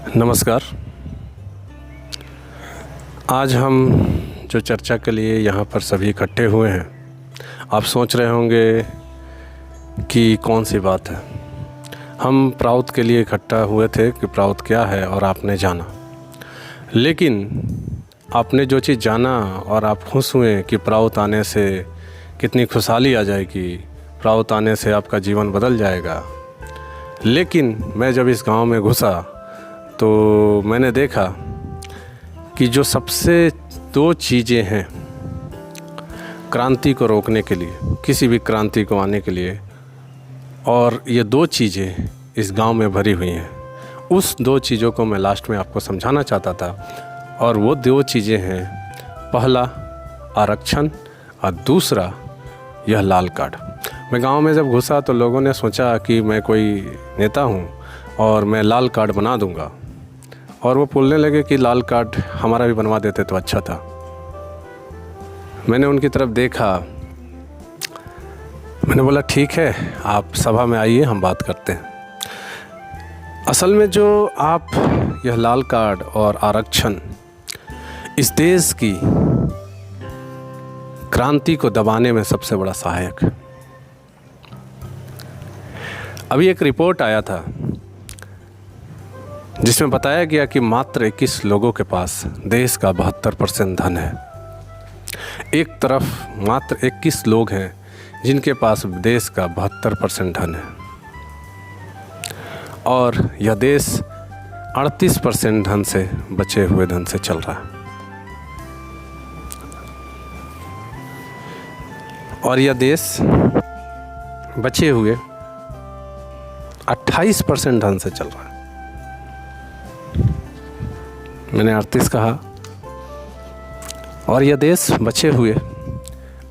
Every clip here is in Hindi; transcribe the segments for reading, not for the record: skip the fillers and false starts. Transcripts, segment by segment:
नमस्कार। आज हम जो चर्चा के लिए यहाँ पर सभी इकट्ठे हुए हैं, आप सोच रहे होंगे कि कौन सी बात है। हम प्राउत के लिए इकट्ठा हुए थे कि प्राउत क्या है और आपने जाना, लेकिन आपने जो चीज़ जाना और आप खुश हुए कि प्राउत आने से कितनी खुशहाली आ जाएगी, प्राउत आने से आपका जीवन बदल जाएगा। लेकिन मैं जब इस गांव में घुसा तो मैंने देखा कि जो सबसे दो चीज़ें हैं क्रांति को रोकने के लिए, किसी भी क्रांति को आने के लिए, और ये दो चीज़ें इस गांव में भरी हुई हैं। उस दो चीज़ों को मैं लास्ट में आपको समझाना चाहता था, और वो दो चीज़ें हैं, पहला आरक्षण और दूसरा यह लाल कार्ड। मैं गांव में जब घुसा तो लोगों ने सोचा कि मैं कोई नेता हूं और मैं लाल कार्ड बना दूंगा, और वो बोलने लगे कि लाल कार्ड हमारा भी बनवा देते तो अच्छा था। मैंने उनकी तरफ देखा, मैंने बोला ठीक है, आप सभा में आइए, हम बात करते हैं। असल में जो आप यह लाल कार्ड और आरक्षण इस देश की क्रांति को दबाने में सबसे बड़ा सहायक है। अभी एक रिपोर्ट आया था जिसमें बताया गया कि मात्र 21 लोगों के पास देश का 72% धन है। एक तरफ मात्र 21 लोग हैं जिनके पास देश का 72% धन है, और यह देश 38% धन से, बचे हुए धन से चल रहा है। और यह देश बचे हुए 28% धन से चल रहा है। मैंने 38 कहा, और यह देश बचे हुए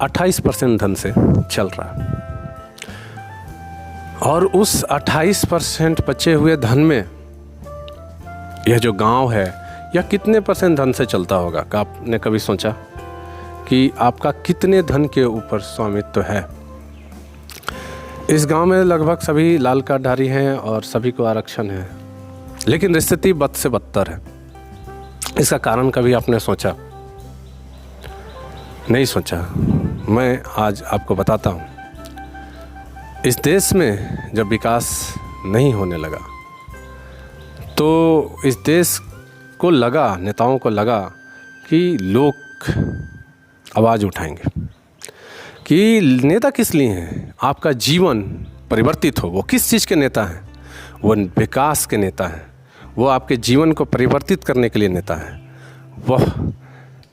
28% धन से चल रहा है। और उस 28% बचे हुए धन में यह जो गांव है, यह कितने % धन से चलता होगा? आपने कभी सोचा कि आपका कितने धन के ऊपर स्वामित्व है? इस गांव में लगभग सभी लाल कार्डधारी हैं और सभी को आरक्षण है, लेकिन स्थिति बद से बदतर है। इसका कारण कभी आपने सोचा? नहीं सोचा। मैं आज आपको बताता हूँ। इस देश में जब विकास नहीं होने लगा तो इस देश को लगा, नेताओं को लगा कि लोग आवाज़ उठाएंगे कि नेता किस लिए हैं, आपका जीवन परिवर्तित हो। वो किस चीज़ के नेता हैं? वो विकास के नेता हैं। वो आपके जीवन को परिवर्तित करने के लिए नेता है। वह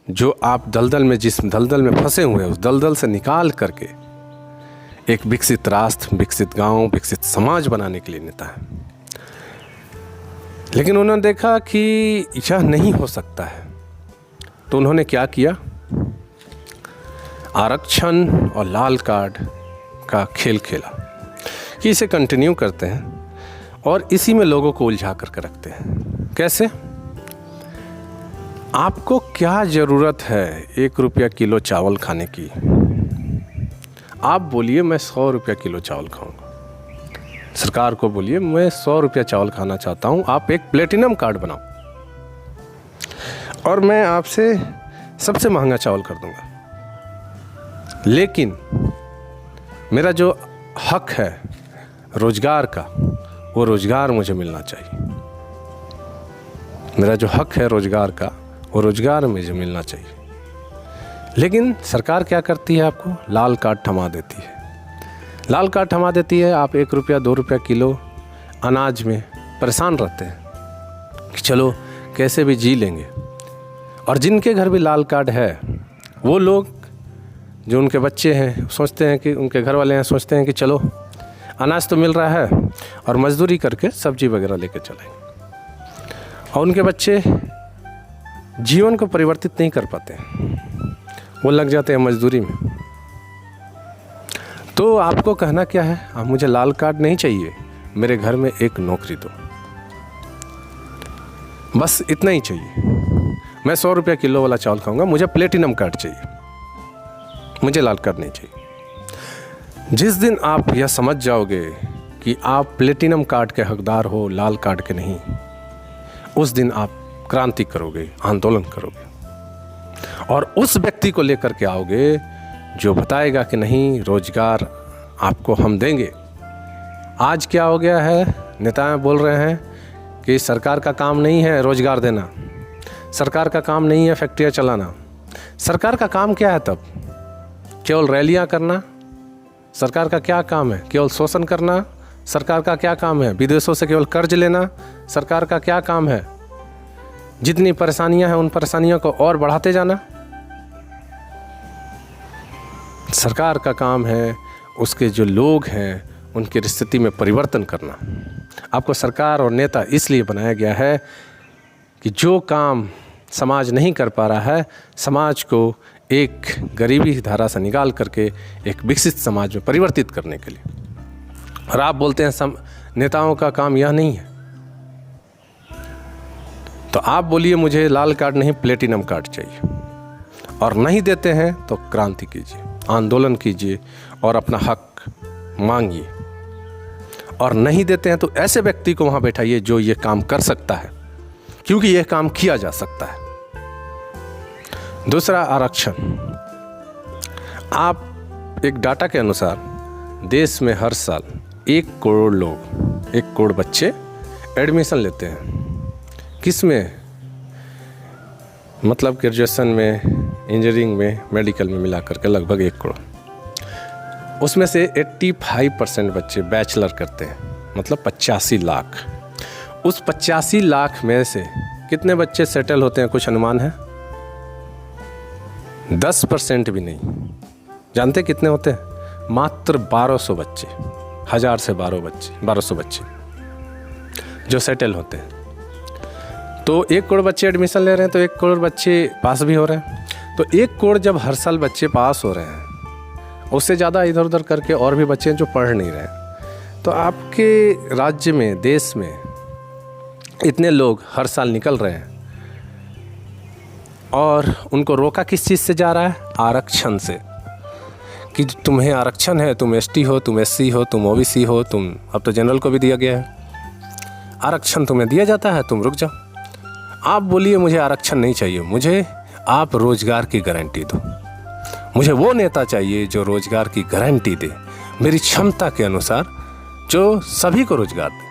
जो आप दलदल में, जिस दलदल में फंसे हुए हैं, उस दलदल से निकाल करके एक विकसित राष्ट्र, विकसित गांव, विकसित समाज बनाने के लिए नेता है। लेकिन उन्होंने देखा कि यह नहीं हो सकता है, तो उन्होंने क्या किया? आरक्षण और लाल कार्ड का खेल खेला कि इसे कंटिन्यू करते हैं और इसी में लोगों को उलझा करके रखते हैं। कैसे? आपको क्या ज़रूरत है 1 रुपया किलो चावल खाने की? आप बोलिए मैं 100 रुपया किलो चावल खाऊंगा। सरकार को बोलिए मैं 100 रुपया चावल खाना चाहता हूं, आप एक प्लेटिनम कार्ड बनाओ और मैं आपसे सबसे महंगा चावल कर दूंगा। लेकिन मेरा जो हक है रोजगार का, वो रोजगार मुझे मिलना चाहिए। मेरा जो हक है रोजगार का, वो रोजगार मुझे मिलना चाहिए। लेकिन सरकार क्या करती है? आपको लाल कार्ड थमा देती है। लाल कार्ड थमा देती है। आप 1 रुपया 2 रुपया किलो अनाज में परेशान रहते हैं कि चलो कैसे भी जी लेंगे। और जिनके घर भी लाल कार्ड है, वो लोग जो उनके बच्चे हैं सोचते हैं कि, उनके घर वाले हैं सोचते हैं कि चलो अनाज तो मिल रहा है और मजदूरी करके सब्जी वगैरह लेके चलेंगे। और उनके बच्चे जीवन को परिवर्तित नहीं कर पाते, वो लग जाते हैं मजदूरी में। तो आपको कहना क्या है? आप मुझे लाल कार्ड नहीं चाहिए, मेरे घर में एक नौकरी दो, बस इतना ही चाहिए। मैं 100 रुपया किलो वाला चावल खाऊंगा, मुझे प्लेटिनम कार्ड चाहिए, मुझे लाल कार्ड नहीं चाहिए। जिस दिन आप यह समझ जाओगे कि आप प्लेटिनम कार्ड के हकदार हो, लाल कार्ड के नहीं, उस दिन आप क्रांति करोगे, आंदोलन करोगे और उस व्यक्ति को लेकर के आओगे जो बताएगा कि नहीं, रोजगार आपको हम देंगे। आज क्या हो गया है, नेता बोल रहे हैं कि सरकार का काम नहीं है रोजगार देना, सरकार का काम नहीं है फैक्ट्रियाँ चलाना। सरकार का काम क्या है तब? केवल रैलियाँ करना? सरकार का क्या काम है? केवल शोषण करना? सरकार का क्या काम है? विदेशों से केवल कर्ज लेना? सरकार का क्या काम है? जितनी परेशानियां हैं उन परेशानियों को और बढ़ाते जाना? सरकार का काम है उसके जो लोग हैं उनकी स्थिति में परिवर्तन करना। आपको सरकार और नेता इसलिए बनाया गया है कि जो काम समाज नहीं कर पा रहा है, समाज को एक गरीबी धारा से निकाल करके एक विकसित समाज में परिवर्तित करने के लिए। और आप बोलते हैं नेताओं का काम यह नहीं है, तो आप बोलिए मुझे लाल कार्ड नहीं प्लेटिनम कार्ड चाहिए। और नहीं देते हैं तो क्रांति कीजिए, आंदोलन कीजिए और अपना हक मांगिए। और नहीं देते हैं तो ऐसे व्यक्ति को वहाँ बैठाइए जो ये काम कर सकता है, क्योंकि यह काम किया जा सकता है। दूसरा, आरक्षण। आप एक डाटा के अनुसार देश में हर साल 1 करोड़ लोग, 1 करोड़ बच्चे एडमिशन लेते हैं। किस में? मतलब ग्रेजुएशन में, इंजीनियरिंग में, मेडिकल में मिला करके लगभग 1 करोड़। उसमें से 85% बच्चे बैचलर करते हैं, मतलब 85 लाख। उस 85 लाख में से कितने बच्चे सेटल होते हैं, कुछ अनुमान है? 10% भी नहीं। जानते कितने होते हैं? मात्र 1200 बच्चे, 1000 से 1200 बच्चे जो सेटल होते हैं। तो 1 करोड़ बच्चे एडमिशन ले रहे हैं तो 1 करोड़ बच्चे पास भी हो रहे हैं। तो 1 करोड़ जब हर साल बच्चे पास हो रहे हैं, उससे ज़्यादा इधर उधर करके और भी बच्चे हैं जो पढ़ नहीं रहे हैं। तो आपके राज्य में, देश में इतने लोग हर साल निकल रहे हैं और उनको रोका किस चीज़ से जा रहा है? आरक्षण से। कि तुम्हें आरक्षण है, तुम एसटी हो, तुम एससी हो, तुम ओबीसी हो, तुम, अब तो जनरल को भी दिया गया है, आरक्षण तुम्हें दिया जाता है, तुम रुक जाओ। आप बोलिए मुझे आरक्षण नहीं चाहिए, मुझे आप रोजगार की गारंटी दो। मुझे वो नेता चाहिए जो रोजगार की गारंटी दे, मेरी क्षमता के अनुसार, जो सभी को रोजगार दे।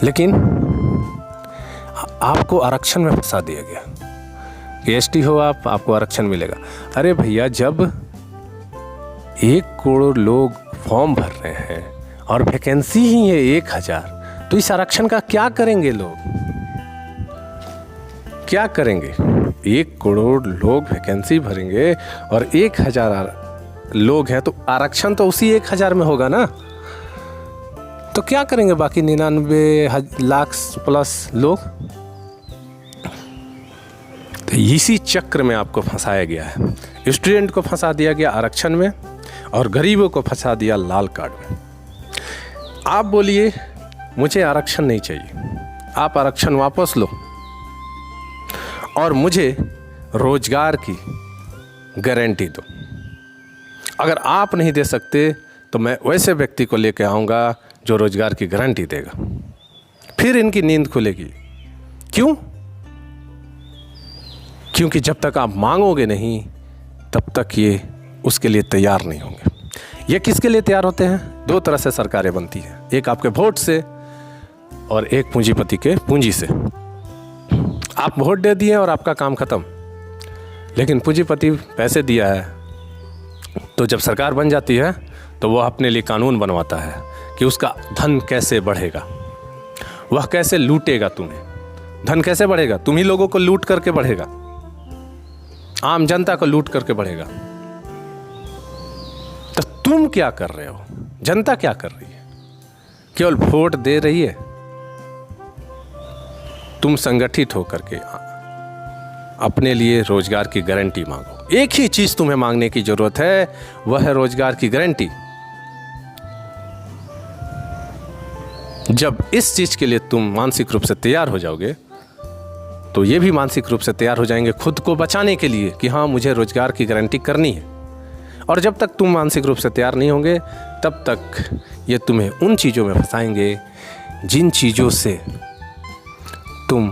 लेकिन आपको आरक्षण में फंसा दिया गया कि एसटी हो आपको आरक्षण मिलेगा। अरे भैया, जब 1 करोड़ लोग फॉर्म भर रहे हैं और वैकेंसी ही है 1000, तो इस आरक्षण का क्या करेंगे लोग? क्या करेंगे? 1 करोड़ लोग वैकेंसी भरेंगे और 1000 लोग हैं, तो आरक्षण तो उसी 1000 में होगा ना। तो क्या करेंगे बाकी 99 लाख प्लस लोग? तो इसी चक्र में आपको फंसाया गया है। स्टूडेंट को फंसा दिया गया आरक्षण में और गरीबों को फंसा दिया लाल कार्ड में। आप बोलिए मुझे आरक्षण नहीं चाहिए, आप आरक्षण वापस लो और मुझे रोजगार की गारंटी दो। अगर आप नहीं दे सकते तो मैं वैसे व्यक्ति को लेकर आऊँगा जो रोजगार की गारंटी देगा। फिर इनकी नींद खुलेगी। क्यों? क्योंकि जब तक आप मांगोगे नहीं तब तक ये उसके लिए तैयार नहीं होंगे। ये किसके लिए तैयार होते हैं? 2 तरह से सरकारें बनती हैं, एक आपके वोट से और एक पूंजीपति के पूंजी से। आप वोट दे दिए और आपका काम खत्म। लेकिन पूंजीपति पैसे दिया है तो जब सरकार बन जाती है तो वह अपने लिए कानून बनवाता है कि उसका धन कैसे बढ़ेगा, वह कैसे लूटेगा तुम्हें। धन कैसे बढ़ेगा? तुम ही लोगों को लूट करके बढ़ेगा, आम जनता को लूट करके बढ़ेगा। तो तुम क्या कर रहे हो? जनता क्या कर रही है? केवल वोट दे रही है। तुम संगठित होकर के अपने लिए रोजगार की गारंटी मांगो। एक ही चीज तुम्हें मांगने की जरूरत है, वह है रोजगार की गारंटी। जब इस चीज के लिए तुम मानसिक रूप से तैयार हो जाओगे तो ये भी मानसिक रूप से तैयार हो जाएंगे खुद को बचाने के लिए कि हाँ, मुझे रोजगार की गारंटी करनी है। और जब तक तुम मानसिक रूप से तैयार नहीं होंगे तब तक ये तुम्हें उन चीज़ों में फंसाएंगे जिन चीज़ों से तुम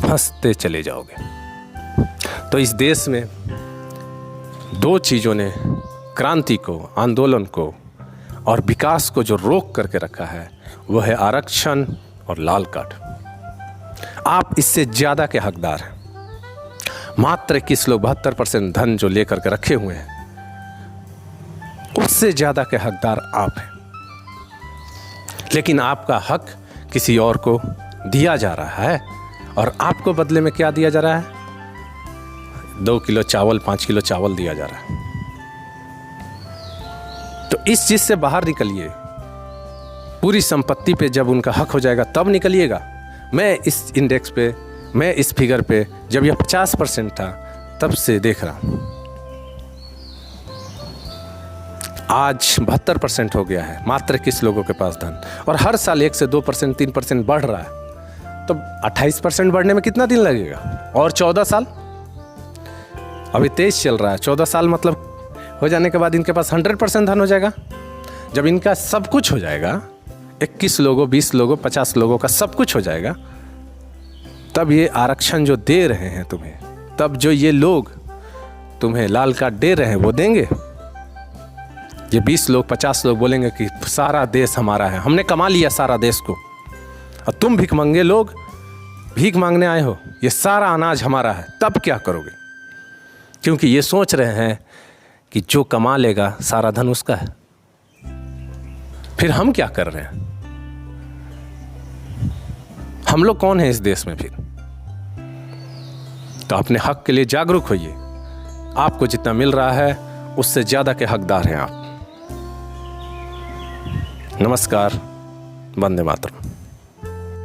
फंसते चले जाओगे। तो इस देश में दो चीज़ों ने क्रांति को, आंदोलन को और विकास को जो रोक करके रखा है वो है आरक्षण और लाल कार्ड। आप इससे ज़्यादा के हकदार हैं। मात्र 21 लोग 72% धन जो लेकर के रखे हुए हैं, उससे ज़्यादा के हकदार आप हैं। लेकिन आपका हक किसी और को दिया जा रहा है और आपको बदले में क्या दिया जा रहा है? 2 किलो चावल, 5 किलो चावल दिया जा रहा है। तो इस चीज़ से बाहर निकलिए। पूरी संपत्ति पे जब उनका हक हो जाएगा तब निकलिएगा। मैं इस इंडेक्स पे, मैं इस फिगर पे जब यह 50% था तब से देख रहा हूँ, आज 72% हो गया है। मात्र किस लोगों के पास धन, और हर साल 1 से 2%, 3% बढ़ रहा है। तो 28% बढ़ने में कितना दिन लगेगा? और 14 साल, अभी 23 चल रहा है, 14 साल मतलब हो जाने के बाद इनके पास 100% धन हो जाएगा। जब इनका सब कुछ हो जाएगा, 21 लोगों, 20 लोगों, 50 लोगों का सब कुछ हो जाएगा, तब ये आरक्षण जो दे रहे हैं तुम्हें, तब जो ये लोग तुम्हें लाल कार्ड दे रहे हैं वो देंगे। ये 20 लोग, 50 लोग बोलेंगे कि सारा देश हमारा है, हमने कमा लिया सारा देश को, और तुम भीख मंगे लोग भीख मांगने आए हो, ये सारा अनाज हमारा है। तब क्या करोगे? क्योंकि ये सोच रहे हैं कि जो कमा लेगा सारा धन उसका है। फिर हम क्या कर रहे हैं? हम लोग कौन है इस देश में फिर? तो अपने हक के लिए जागरूक होइए। आपको जितना मिल रहा है उससे ज़्यादा के हकदार हैं आप। नमस्कार, वंदे मातरम।